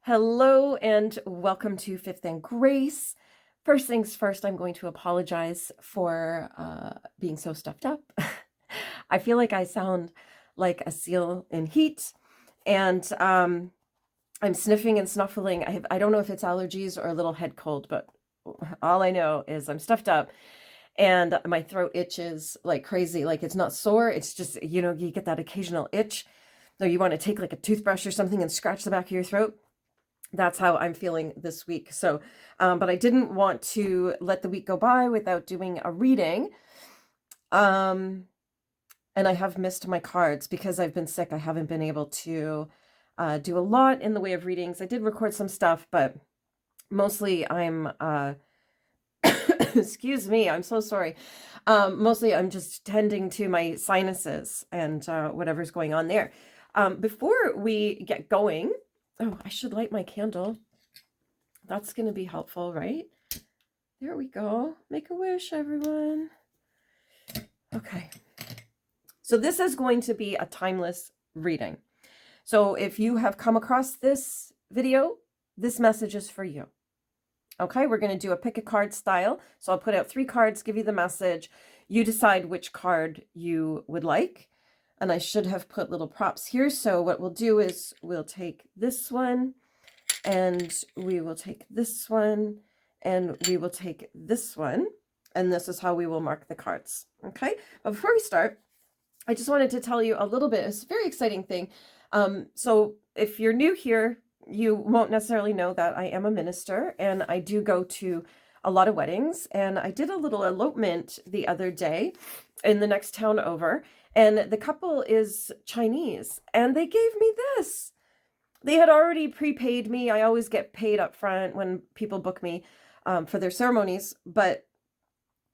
Hello and welcome to Fifth and Grace. First things first, I'm going to apologize for being so stuffed up. I feel like I sound like a seal in heat, and I'm sniffing and snuffling. I don't know if it's allergies or a little head cold, but all I know is I'm stuffed up and my throat itches like crazy. Like it's not sore, it's just, you get that occasional itch. So you want to take like a toothbrush or something and scratch the back of your throat. That's how I'm feeling this week. So, but I didn't want to let the week go by without doing a reading. And I have missed my cards because I've been sick. I haven't been able to do a lot in the way of readings. I did record some stuff, but mostly I'm, excuse me, I'm so sorry. Mostly I'm just tending to my sinuses and whatever's going on there. Before we get going, oh, I should light my candle. That's going to be helpful, right? There we go. Make a wish, everyone. Okay. So this is going to be a timeless reading. So if you have come across this video, this message is for you. Okay, we're going to do a pick a card style. So I'll put out 3 cards, give you the message. You decide which card you would like. And I should have put little props here. So what we'll do is we'll take this one, and we will take this one, and we will take this one. And this is how we will mark the cards. Okay, but before we start, I just wanted to tell you a little bit. It's a very exciting thing. So if you're new here, you won't necessarily know that I am a minister, and I do go to a lot of weddings. And I did a little elopement the other day in the next town over, and the couple is Chinese, and they gave me this. They had already prepaid me. I always get paid up front when people book me for their ceremonies. But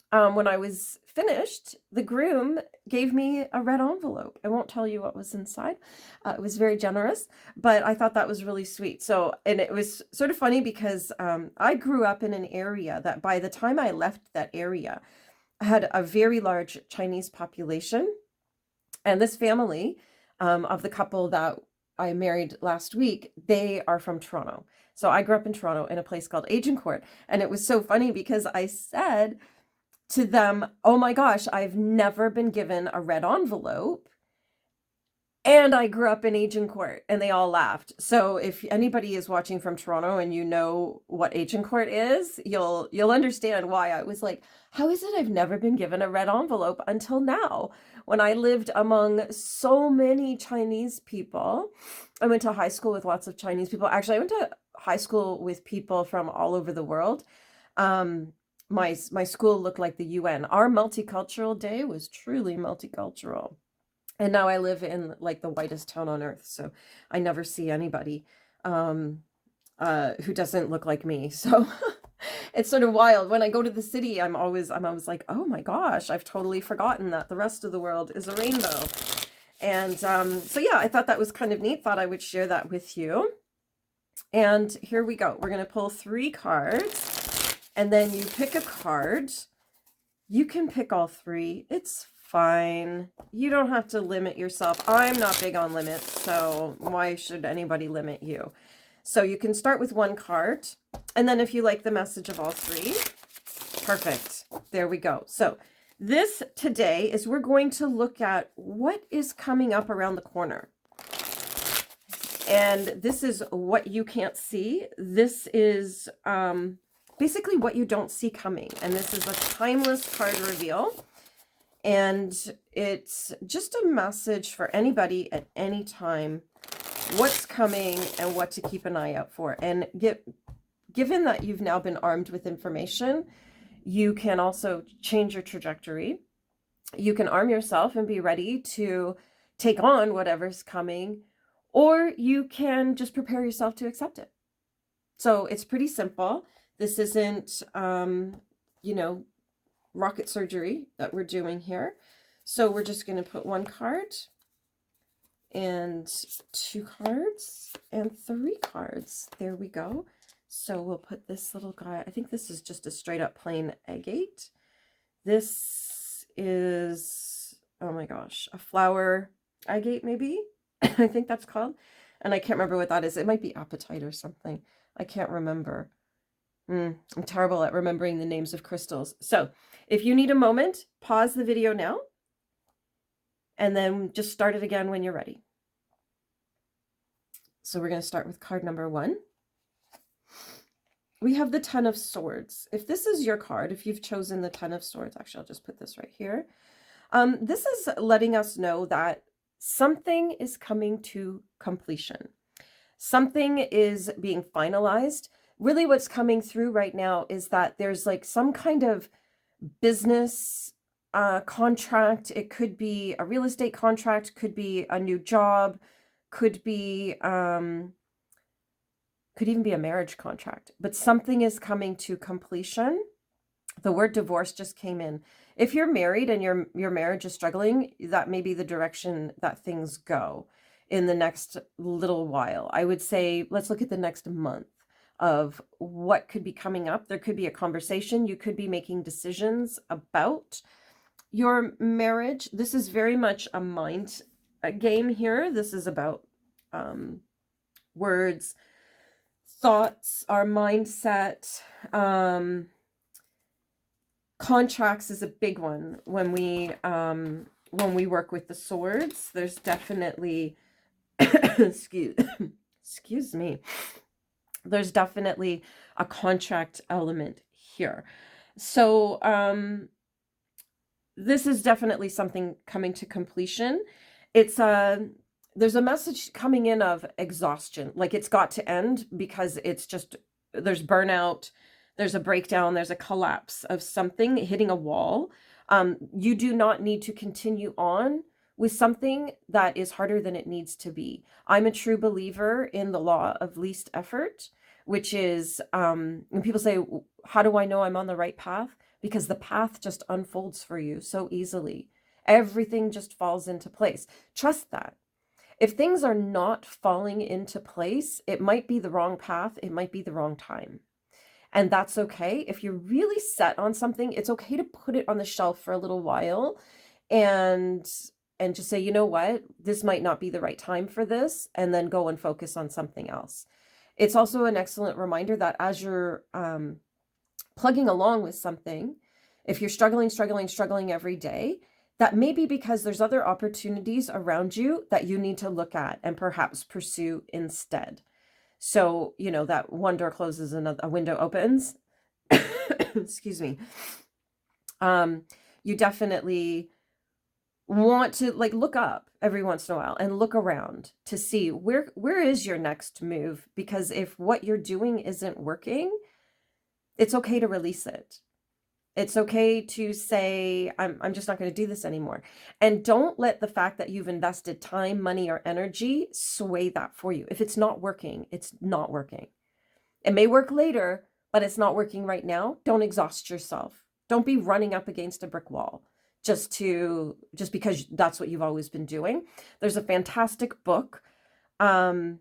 when I was finished, the groom gave me a red envelope. I won't tell you what was inside. It was very generous, but I thought that was really sweet. So, and it was sort of funny because I grew up in an area that by the time I left that area had a very large Chinese population. And this family of the couple that I married last week, they are from Toronto. So I grew up in Toronto in a place called Agincourt. And it was so funny because I said to them, oh my gosh, I've never been given a red envelope. And I grew up in Agincourt, and they all laughed. So if anybody is watching from Toronto and you know what Agincourt is, you'll understand why I was like, how is it I've never been given a red envelope until now? When I lived among so many Chinese people, I went to high school with lots of Chinese people. Actually, I went to high school with people from all over the world. My school looked like the UN. Our multicultural day was truly multicultural. And now I live in like the whitest town on earth, so I never see anybody who doesn't look like me. So it's sort of wild. When I go to the city, I'm always like, oh my gosh, I've totally forgotten that the rest of the world is a rainbow. And so yeah, I thought that was kind of neat. Thought I would share that with you. And here we go. We're gonna pull 3 cards, and then you pick a card. You can pick all 3. It's fine. You don't have to limit yourself. I'm not big on limits, so why should anybody limit you? So you can start with 1 card, and then if you like the message of all 3, perfect. There we go. So this today is we're going to look at what is coming up around the corner. And this is what you can't see. This is basically what you don't see coming. And this is a timeless card reveal. And it's just a message for anybody at any time, what's coming and what to keep an eye out for. And given that you've now been armed with information, you can also change your trajectory. You can arm yourself and be ready to take on whatever's coming, or you can just prepare yourself to accept it. So it's pretty simple. This isn't, rocket surgery that we're doing here. So we're just going to put 1 card and 2 cards and 3 cards. There we go. So we'll put this little guy. I think this is just a straight up plain agate. This is, oh my gosh, a flower agate maybe. I think that's called. And I can't remember what that is. It might be appetite or something. I can't remember. I'm terrible at remembering the names of crystals. So if you need a moment, pause the video now and then just start it again when you're ready. So we're going to start with card number 1. We have the Ten of Swords. If this is your card, if you've chosen the Ten of Swords, actually, I'll just put this right here. This is letting us know that something is coming to completion. Something is being finalized. Really what's coming through right now is that there's like some kind of business contract. It could be a real estate contract, could be a new job, could be could even be a marriage contract, but something is coming to completion. The word divorce just came in. If you're married and your marriage is struggling, that may be the direction that things go in the next little while. I would say, let's look at the next month of what could be coming up. There could be a conversation. You could be making decisions about your marriage. This is very much a mind game here. This is about words, thoughts, our mindset. Contracts is a big one when we work with the swords. There's definitely excuse me. There's definitely a contract element here. So this is definitely something coming to completion. It's there's a message coming in of exhaustion, like it's got to end because it's just, there's burnout, there's a breakdown, there's a collapse of something hitting a wall. You do not need to continue on with something that is harder than it needs to be. I'm a true believer in the law of least effort, which is when people say, how do I know I'm on the right path? Because the path just unfolds for you so easily. Everything just falls into place. Trust that. If things are not falling into place, it might be the wrong path. It might be the wrong time. And that's okay. If you're really set on something, it's okay to put it on the shelf for a little while and just say, you know what, this might not be the right time for this, and then go and focus on something else. It's also an excellent reminder that as you're plugging along with something, if you're struggling every day, that may be because there's other opportunities around you that you need to look at and perhaps pursue instead. So, you know, that one door closes and a window opens. Excuse me. You definitely want to like look up every once in a while and look around to see where is your next move, because if what you're doing isn't working, it's okay to release it. It's okay to say, I'm just not going to do this anymore. And don't let the fact that you've invested time, money, or energy sway that for you. If it's not working, it's not working. It may work later, but it's not working right now. Don't exhaust yourself. Don't be running up against a brick wall just because that's what you've always been doing. There's a fantastic book by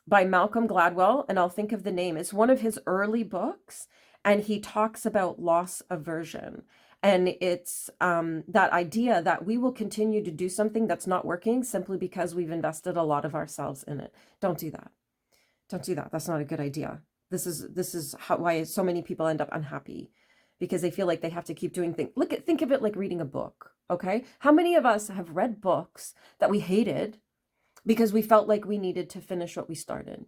Malcolm Gladwell, and I'll think of the name. It's one of his early books. And he talks about loss aversion. And it's that idea that we will continue to do something that's not working simply because we've invested a lot of ourselves in it. Don't do that. Don't do that. That's not a good idea. This is why so many people end up unhappy, because they feel like they have to keep doing things. Think of it like reading a book, okay? How many of us have read books that we hated because we felt like we needed to finish what we started?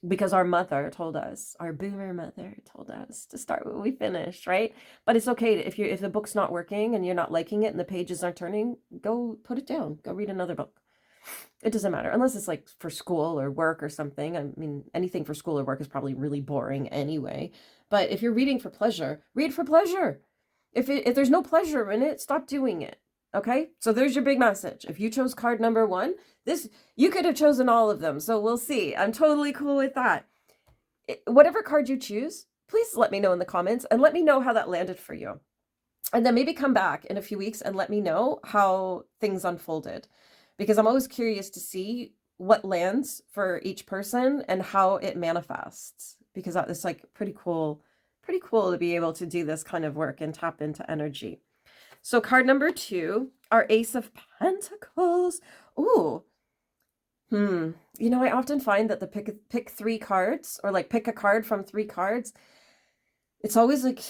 Because our mother told us, our boomer mother told us to start what we finished, right? But it's okay if the book's not working and you're not liking it and the pages aren't turning, go put it down. Go read another book. It doesn't matter, unless it's like for school or work or something. I mean, anything for school or work is probably really boring anyway. But if you're reading for pleasure, read for pleasure. If there's no pleasure in it, stop doing it. Okay, so there's your big message. If you chose card number 1, you could have chosen all of them. So we'll see. I'm totally cool with that. Whatever card you choose, please let me know in the comments and let me know how that landed for you. And then maybe come back in a few weeks and let me know how things unfolded, because I'm always curious to see what lands for each person and how it manifests, because it's like pretty cool to be able to do this kind of work and tap into energy. So card number 2, our Ace of Pentacles. Ooh, You know, I often find that the pick three cards, or like pick a card from three cards, it's always like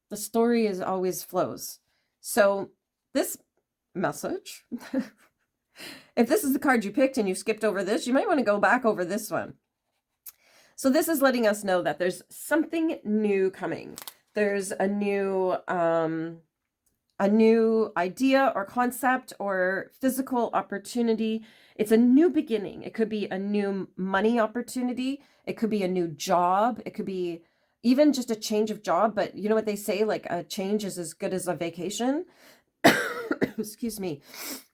the story is always flows. So this message, if this is the card you picked and you skipped over this, you might want to go back over this one. So this is letting us know that there's something new coming. There's a new idea or concept or physical opportunity. It's a new beginning. It could be a new money opportunity. It could be a new job. It could be even just a change of job. But you know what they say, like a change is as good as a vacation. Excuse me.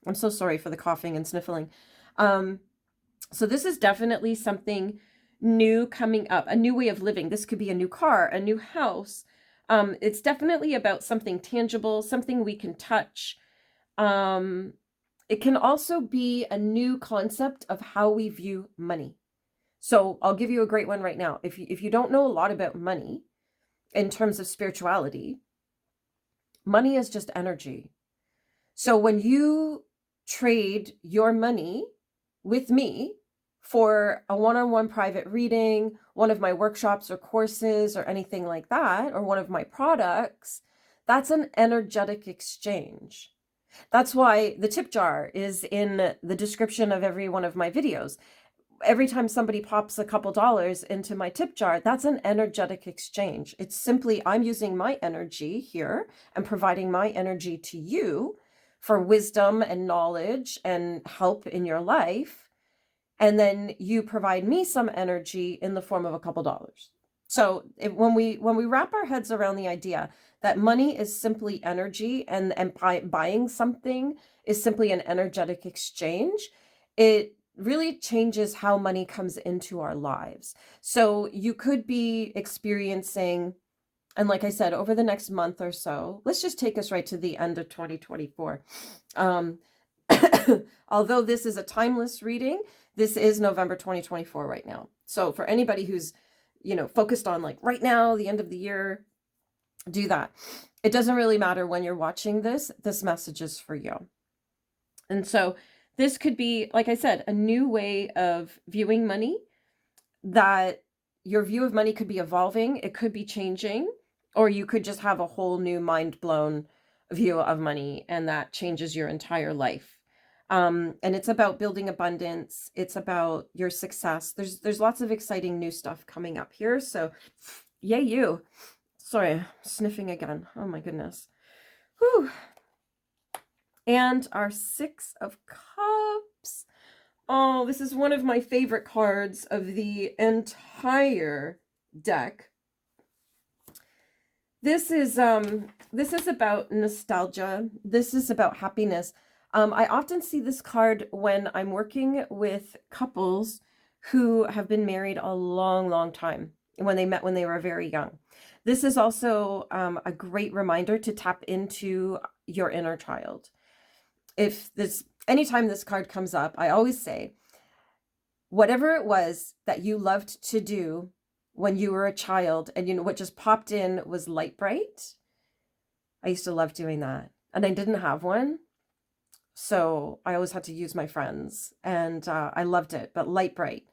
I'm so sorry for the coughing and sniffling. So this is definitely something new coming up, a new way of living. This could be a new car, a new house. It's definitely about something tangible, something we can touch. It can also be a new concept of how we view money. So I'll give you a great one right now. If you don't know a lot about money in terms of spirituality, money is just energy. So when you trade your money with me for a one-on-one private reading, one of my workshops or courses or anything like that, or one of my products, that's an energetic exchange. That's why the tip jar is in the description of every one of my videos. Every time somebody pops a couple dollars into my tip jar, that's an energetic exchange. It's simply I'm using my energy here and providing my energy to you for wisdom and knowledge and help in your life. And then you provide me some energy in the form of a couple dollars. So when we wrap our heads around the idea that money is simply energy and buying something is simply an energetic exchange, it really changes how money comes into our lives. So you could be experiencing, and like I said, over the next month or so, let's just take us right to the end of 2024. Although this is a timeless reading, this is November 2024 right now. So for anybody who's, focused on like right now, the end of the year, do that. It doesn't really matter when you're watching this message is for you. And so this could be, like I said, a new way of viewing money, that your view of money could be evolving. It could be changing, or you could just have a whole new mind blown view of money, and that changes your entire life. And it's about building abundance. It's about your success. There's lots of exciting new stuff coming up here. So yay you. Sorry, I'm sniffing again. Oh my goodness. Whew. And our Six of Cups. Oh, this is one of my favorite cards of the entire deck. This is about nostalgia. This is about happiness. I often see this card when I'm working with couples who have been married a long, long time, when they met when they were very young. This is also a great reminder to tap into your inner child. Anytime this card comes up, I always say, whatever it was that you loved to do when you were a child, and what just popped in was light bright. I used to love doing that, and I didn't have one, so I always had to use my friends, and I loved it. But light bright,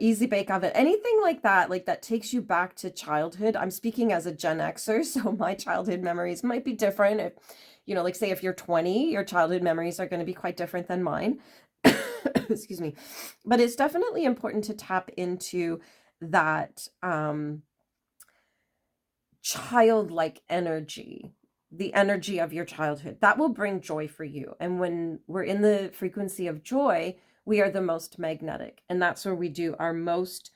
easy bake oven, anything like that takes you back to childhood. I'm speaking as a Gen Xer, so my childhood memories might be different. If, like say if you're 20, your childhood memories are going to be quite different than mine. Excuse me. But it's definitely important to tap into that childlike energy, the energy of your childhood. That will bring joy for you. And when we're in the frequency of joy, we are the most magnetic. And that's where we do our most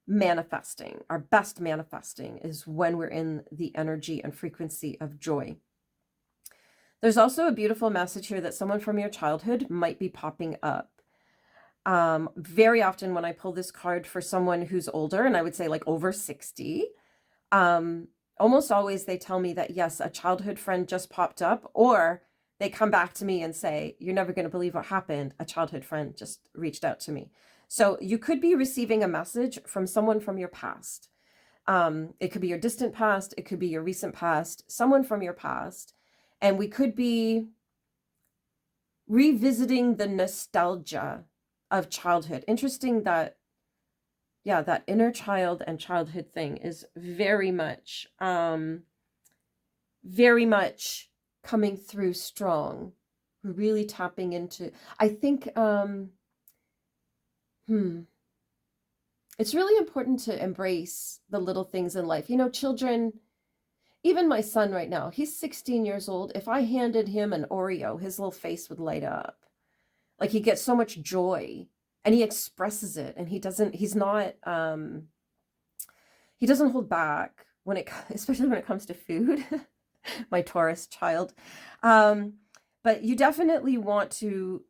manifesting. Our best manifesting is when we're in the energy and frequency of joy. There's also a beautiful message here that someone from your childhood might be popping up. Very often when I pull this card for someone who's older, and I would say like over 60, almost always they tell me that, yes, a childhood friend just popped up, or they come back to me and say, you're never going to believe what happened. A childhood friend just reached out to me. So you could be receiving a message from someone from your past. It could be your distant past. It could be your recent past, someone from your past. And we could be revisiting the nostalgia of childhood. Interesting that, yeah, that inner child and childhood thing is very much coming through strong. We're really tapping into, I think, it's really important to embrace the little things in life. You know, children, even my son right now, he's 16 years old. If I handed him an Oreo, his little face would light up. Like, he gets so much joy and he expresses it, and he's not, he doesn't hold back when it, especially when it comes to food. My Taurus child. But you definitely want to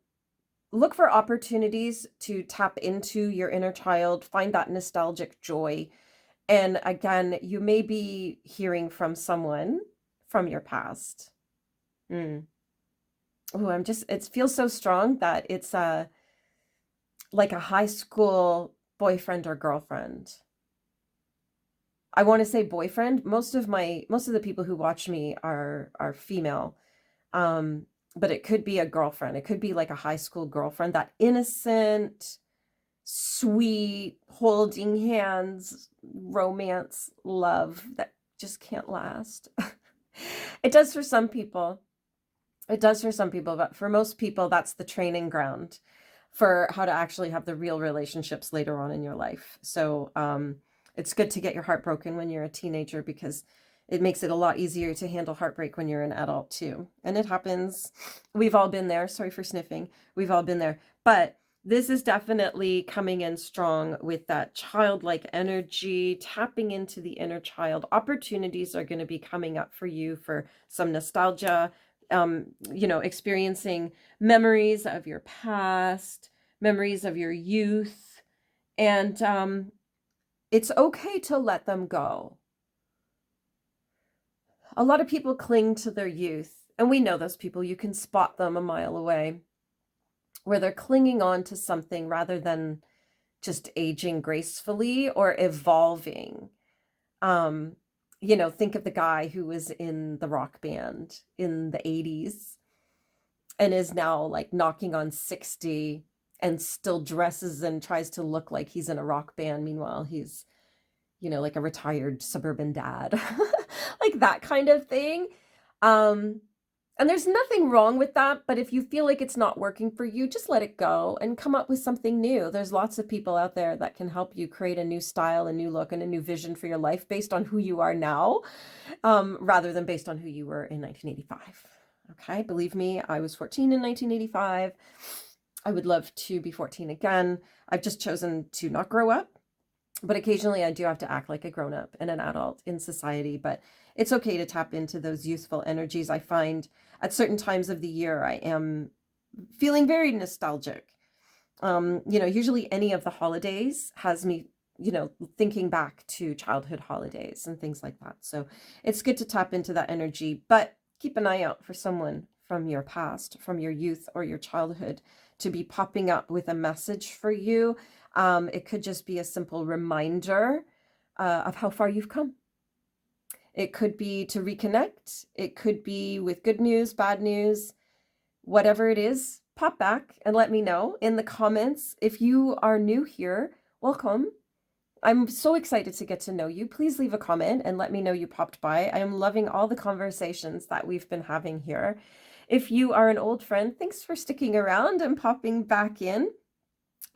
look for opportunities to tap into your inner child, find that nostalgic joy. And again, you may be hearing from someone from your past. Oh, it feels so strong that it's like a high school boyfriend or girlfriend. I want to say boyfriend. Most of the people who watch me are female. But it could be a girlfriend. It could be like a high school girlfriend, that innocent, sweet, holding hands, romance, love that just can't last. It does for some people. It does for some people, but for most people, that's the training ground for how to actually have the real relationships later on in your life. So it's good to get your heart broken when you're a teenager, because it makes it a lot easier to handle heartbreak when you're an adult too. And it happens. We've all been there. Sorry for sniffing. We've all been there. But this is definitely coming in strong with that childlike energy, tapping into the inner child. Opportunities are going to be coming up for you for some nostalgia, you know, experiencing memories of your past, memories of your youth. And it's okay to let them go. A lot of people cling to their youth, and we know those people. You can spot them a mile away, where they're clinging on to something rather than just aging gracefully or evolving. You know, think of the guy who was in the rock band in the 80s and is now like knocking on 60 and still dresses and tries to look like he's in a rock band. Meanwhile, he's, you know, like a retired suburban dad, like that kind of thing. And there's nothing wrong with that, but if you feel like it's not working for you, just let it go and come up with something new. There's lots of people out there that can help you create a new style, a new look, and a new vision for your life based on who you are now, rather than based on who you were in 1985. Okay, believe me, I was 14 in 1985. I would love to be 14 again. I've just chosen to not grow up. But occasionally I do have to act like a grown-up and an adult in society, but it's okay to tap into those youthful energies. I find at certain times of the year, I am feeling very nostalgic. You know, usually any of the holidays has me, you know, thinking back to childhood holidays and things like that. So it's good to tap into that energy, but keep an eye out for someone from your past, from your youth or your childhood to be popping up with a message for you. It could just be a simple reminder of how far you've come. It could be to reconnect. It could be with good news, bad news, whatever it is. Pop back and let me know in the comments. If you are new here, welcome. I'm so excited to get to know you. Please leave a comment and let me know you popped by. I am loving all the conversations that we've been having here. If you are an old friend, thanks for sticking around and popping back in.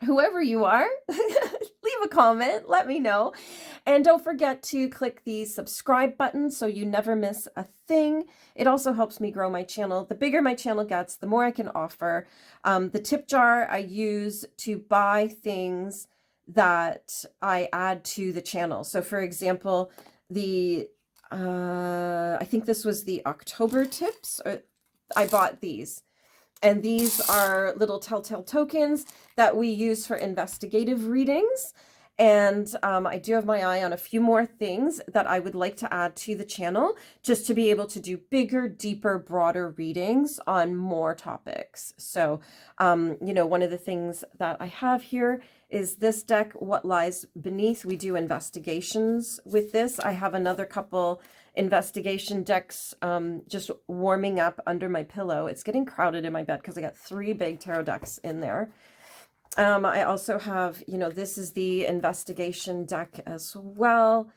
Whoever you are, leave a comment, let me know. And don't forget to click the subscribe button so you never miss a thing. It also helps me grow my channel. The bigger my channel gets, the more I can offer. The tip jar I use to buy things that I add to the channel. So for example, I think this was the October tips. I bought these. And these are little telltale tokens that we use for investigative readings. And I do have my eye on a few more things that I would like to add to the channel just to be able to do bigger, deeper, broader readings on more topics. So, you know, one of the things that I have here is this deck, What Lies Beneath. We do investigations with this. I have another couple investigation decks just warming up under my pillow. It's getting crowded in my bed because I got 3 big tarot decks in there. I also have, you know, this is the investigation deck as well.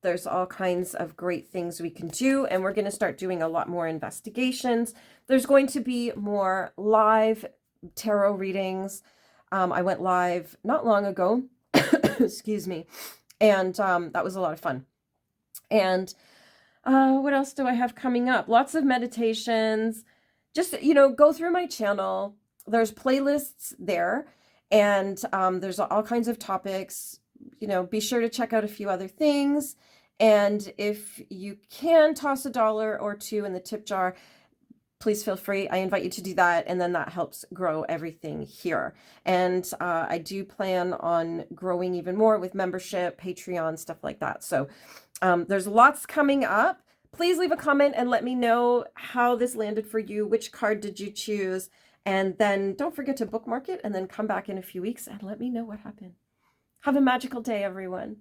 There's all kinds of great things we can do, and we're going to start doing a lot more investigations. There's going to be more live tarot readings. I went live not long ago, excuse me, and that was a lot of fun. And what else do I have coming up? Lots of meditations. Just, you know, go through my channel. There's playlists there, and there's all kinds of topics. You know, be sure to check out a few other things. And if you can toss $1 or 2 in the tip jar, please feel free. I invite you to do that, and then that helps grow everything here. And I do plan on growing even more with membership, Patreon, stuff like that. So there's lots coming up. Please leave a comment and let me know how this landed for you. Which card did you choose? And then don't forget to bookmark it, and then come back in a few weeks and let me know what happened. Have a magical day, everyone.